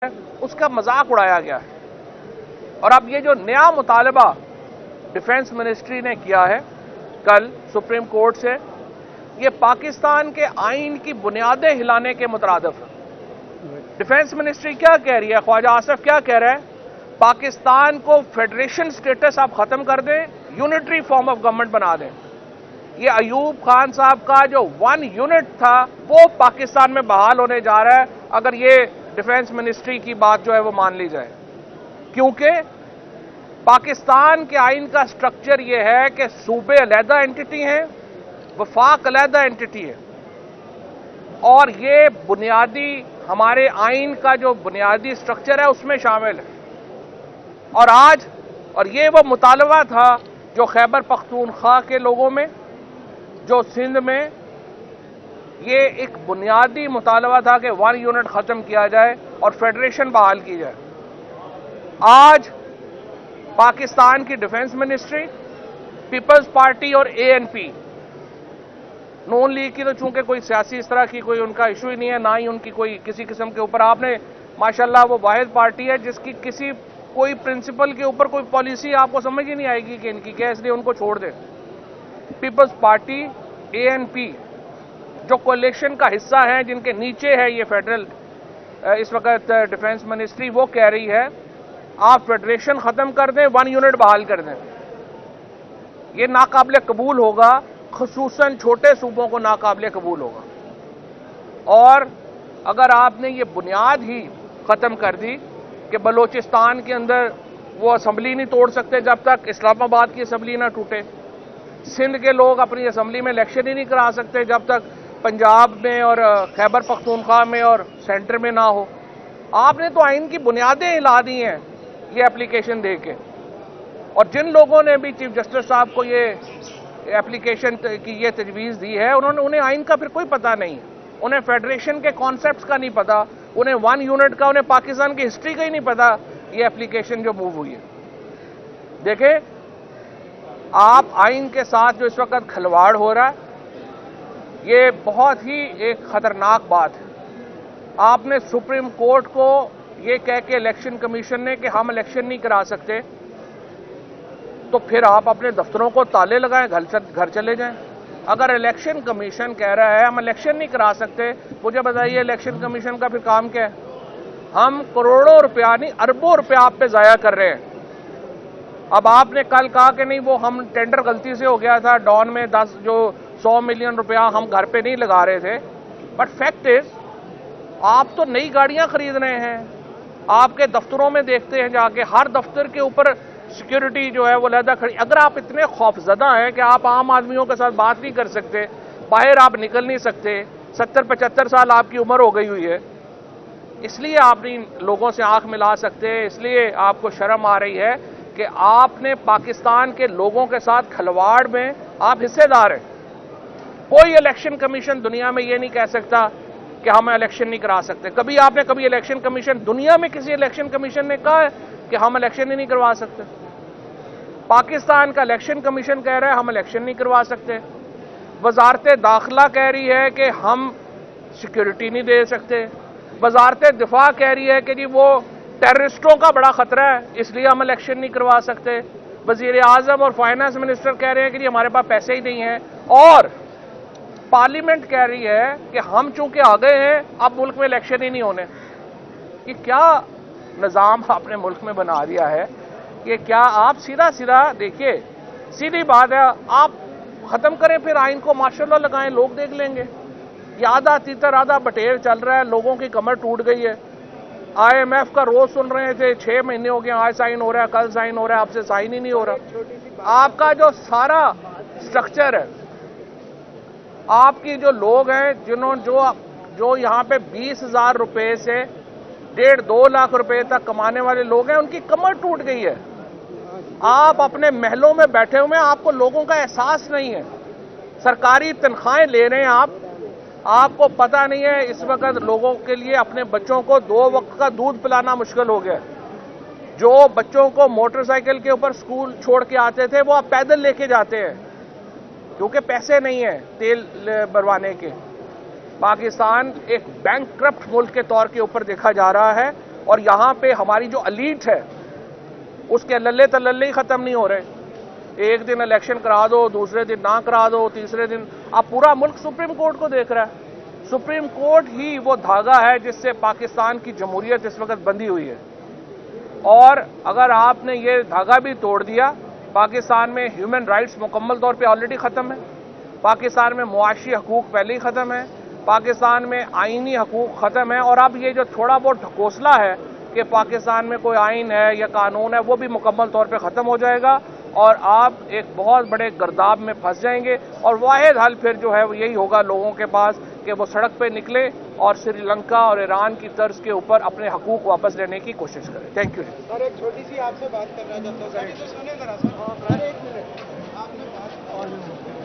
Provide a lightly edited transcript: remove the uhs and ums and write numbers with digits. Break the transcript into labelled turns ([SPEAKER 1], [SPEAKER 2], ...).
[SPEAKER 1] उसका मजाक उड़ाया गया है। और अब ये जो नया मुतालबा डिफेंस मिनिस्ट्री ने किया है कल सुप्रीम कोर्ट से, ये पाकिस्तान के आइन की बुनियादें हिलाने के मुतरादिफ है। डिफेंस मिनिस्ट्री क्या कह रही है, ख्वाजा आसिफ क्या कह रहा है, पाकिस्तान को फेडरेशन स्टेटस आप खत्म कर दें, यूनिटरी फॉर्म ऑफ गवर्नमेंट बना दें। ये अयूब खान साहब का जो 1 यूनिट था वो पाकिस्तान में बहाल होने जा रहा है अगर ये डिफेंस मिनिस्ट्री की बात जो है वो मान ली जाए। क्योंकि पाकिस्तान के आइन का स्ट्रक्चर ये है कि सूबे अलहदा एंटिटी हैं, वफाक अलहदा एंटिटी है, और ये बुनियादी हमारे आइन का जो बुनियादी स्ट्रक्चर है उसमें शामिल है। और ये वो मुतालबा था जो खैबर पख्तूनख्वा के लोगों में, जो सिंध में, ये एक बुनियादी मुतालबा था कि 1 यूनिट खत्म किया जाए और फेडरेशन बहाल की जाए। आज पाकिस्तान की डिफेंस मिनिस्ट्री, पीपल्स पार्टी और एएनपी, नून लीग की तो चूंकि कोई सियासी इस तरह की कोई उनका इशू ही नहीं है, ना ही उनकी कोई किसी किस्म के ऊपर, आपने माशाल्लाह वो वाहिद पार्टी है जिसकी किसी कोई प्रिंसिपल के ऊपर कोई पॉलिसी आपको समझ ही नहीं आएगी कि इनकी क्या, इसलिए उनको छोड़ दें। पीपल्स पार्टी, एएनपी जो कोalition का हिस्सा है, जिनके नीचे है ये फेडरल इस वक्त डिफेंस मिनिस्ट्री, वो कह रही है आप फेडरेशन खत्म कर दें, 1 यूनिट बहाल कर दें। ये नाकाबिले कबूल होगा, खुसूसन छोटे सूबों को नाकाबिले कबूल होगा। और अगर आपने ये बुनियाद ही खत्म कर दी कि बलोचिस्तान के अंदर वो असम्बली नहीं तोड़ सकते जब तक इस्लामाबाद की असम्बली ना टूटे, सिंध के लोग अपनी असम्बली में इलेक्शन ही नहीं करा सकते जब तक पंजाब में और खैबर पख्तूनख्वा में और सेंटर में ना हो, आपने तो आइन की बुनियादें हिला दी हैं ये एप्लीकेशन दे के। और जिन लोगों ने भी चीफ जस्टिस साहब को ये एप्लीकेशन की ये तजवीज़ दी है, उन्हें आइन का फिर कोई पता नहीं, उन्हें फेडरेशन के कॉन्सेप्ट्स का नहीं पता, उन्हें 1 यूनिट का, उन्हें पाकिस्तान की हिस्ट्री का ही नहीं पता। ये एप्लीकेशन जो मूव हुई है, देखें आप आइन के साथ जो इस वक्त खिलवाड़ हो रहा है, ये बहुत ही एक खतरनाक बात है। आपने सुप्रीम कोर्ट को ये कह के इलेक्शन कमीशन ने कि हम इलेक्शन नहीं करा सकते, तो फिर आप अपने दफ्तरों को ताले लगाएं, घर चले जाएं। अगर इलेक्शन कमीशन कह रहा है हम इलेक्शन नहीं करा सकते, मुझे बताइए इलेक्शन कमीशन का फिर काम क्या है? हम करोड़ों रुपया नहीं अरबों रुपया आप पे जाया कर रहे हैं। अब आपने कल कहा कि नहीं वो हम टेंडर गलती से हो गया था, डॉन में 100 मिलियन रुपया हम घर पे नहीं लगा रहे थे, बट फैक्ट इज आप तो नई गाड़ियां खरीद रहे हैं। आपके दफ्तरों में देखते हैं जाके, हर दफ्तर के ऊपर सिक्योरिटी जो है वो अलहदा खड़ी। अगर आप इतने खौफजदा हैं कि आप आम आदमियों के साथ बात नहीं कर सकते, बाहर आप निकल नहीं सकते, 70-75 साल आपकी उम्र हो गई हुई है, इसलिए आप नहीं लोगों से आंख मिला सकते, इसलिए आपको शर्म आ रही है कि आपने पाकिस्तान के लोगों के साथ खिलवाड़ में आप हिस्सेदार हैं। कोई इलेक्शन कमीशन दुनिया में ये नहीं कह सकता कि हम इलेक्शन नहीं करा सकते। कभी इलेक्शन कमीशन, दुनिया में किसी इलेक्शन कमीशन ने कहा है कि हम इलेक्शन ही नहीं करवा सकते? पाकिस्तान का इलेक्शन कमीशन कह रहा है हम इलेक्शन नहीं करवा सकते। वजारत दाखिला कह रही है कि हम सिक्योरिटी नहीं दे सकते। वजारत दिफा कह रही है कि जी वो टेररिस्टों का बड़ा खतरा है इसलिए हम इलेक्शन नहीं करवा सकते। वजीर आजम और फाइनेंस मिनिस्टर कह रहे हैं कि जी हमारे पास पैसे ही नहीं है। और पार्लियामेंट कह रही है कि हम चूंकि आ गए हैं अब मुल्क में इलेक्शन ही नहीं होने। कि क्या निज़ाम आपने मुल्क में बना दिया है कि क्या आप सीधा देखिए, सीधी बात है, आप खत्म करें फिर आइन को, माशाल्लाह लगाएं, लोग देख लेंगे। ये आधा तीतर आधा बटेर चल रहा है, लोगों की कमर टूट गई है। IMF का रोज सुन रहे थे, 6 महीने हो गए, आज साइन हो रहा है, कल साइन हो रहा है, आपसे साइन ही नहीं हो रहा। आपका जो सारा स्ट्रक्चर है, आपकी जो लोग हैं जिन्होंने जो यहाँ पे 20,000 रुपए से 1.5-2 लाख रुपए तक कमाने वाले लोग हैं, उनकी कमर टूट गई है। आप अपने महलों में बैठे हुए हैं, आपको लोगों का एहसास नहीं है। सरकारी तनख्वाहें ले रहे हैं आपको पता नहीं है इस वक्त लोगों के लिए अपने बच्चों को 2 वक्त का दूध पिलाना मुश्किल हो गया। जो बच्चों को मोटरसाइकिल के ऊपर स्कूल छोड़ के आते थे वो अब पैदल लेके जाते हैं क्योंकि पैसे नहीं है तेल भरवाने के। पाकिस्तान एक बैंकक्रप्ट मुल्क के तौर के ऊपर देखा जा रहा है और यहां पे हमारी जो एलीट है उसके लल्ले तल्ले ही खत्म नहीं हो रहे। एक दिन इलेक्शन करा दो, दूसरे दिन ना करा दो, तीसरे दिन। अब पूरा मुल्क सुप्रीम कोर्ट को देख रहा है। सुप्रीम कोर्ट ही वो धागा है जिससे पाकिस्तान की जमहूरियत इस वक्त बंधी हुई है। और अगर आपने ये धागा भी तोड़ दिया, पाकिस्तान में ह्यूमन राइट्स मुकम्मल तौर पे ऑलरेडी खत्म है, पाकिस्तान में मुआशी हकूक पहले ही खत्म है, पाकिस्तान में आईनी हकूक खत्म है, और अब ये जो थोड़ा बहुत ढकोसला है कि पाकिस्तान में कोई आइन है या कानून है, वो भी मुकम्मल तौर पे खत्म हो जाएगा और आप एक बहुत बड़े गर्दाब में फंस जाएंगे। और वाहिद हल फिर जो है वो यही होगा लोगों के पास कि वो सड़क पे निकले और श्रीलंका और ईरान की तर्ज के ऊपर अपने हकूक वापस लेने की कोशिश करें। Thank you
[SPEAKER 2] sir. एक छोटी सी आपसे बात करना चाहता हूँ सर, एक मिनट आपने बात